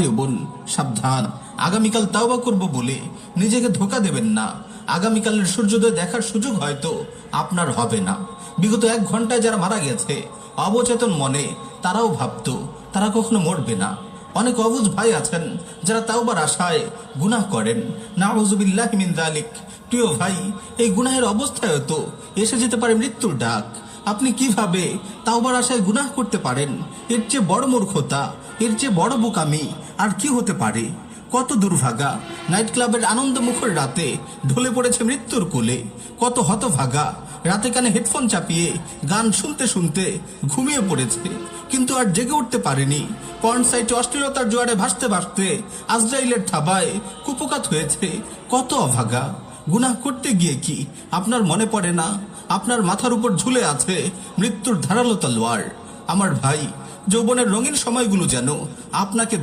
ভাই ও বোন, সাবধান। আগামীকাল তাওবা করব বলে নিজেকে ধোঁকা দেবেন না। আগামীকালের সূর্যোদয় দেখার সুযোগ হয়তো আপনার হবে না। বিগত 1 ঘন্টায় যারা মারা গেছে অবচেতন মনে, তারাও ভাবতো তারা কখনো মরবে না। অনেক অবুঝ ভাই আছেন যারা তাওবার আশায় গুনাহ করেন। নাউযুবিল্লাহি মিন যালিক। প্রিয় ভাই, এই গুনাহের অবস্থায় তো এসে যেতে পারে মৃত্যুর ডাক। আপনি কিভাবে তাওবার আশায় গুনাহ করতে পারেন? এর চেয়ে বড় মূর্খতা, এর চেয়ে বড় বোকামি আর কি হতে পারে? কত দুর্ভাগা নাইট ক্লাবের আনন্দ মুখর রাতে ঢলে পড়েছে মৃত্যুর কোলে। কত হতভাগা রাতে কানে হেডফোন চাপিয়ে গান শুনতে শুনতে ঘুমিয়ে পড়েছে, কিন্তু আর জেগে উঠতে পারেনি। পর্ন সাইটে অশ্লীলতার জোয়ারে ভাসতে ভাসতে আজরাইলের থাবায় কুপকাত হয়েছে। কত অভাগা! গুনাহ করতে গিয়ে কি আপনার মনে পড়ে না আপনার মাথার উপর ঝুলে আছে মৃত্যুর ধারালো তলোয়ার? আমার ভাই, যৌবনের রঙিন সময়গুলো যেন আপনাকে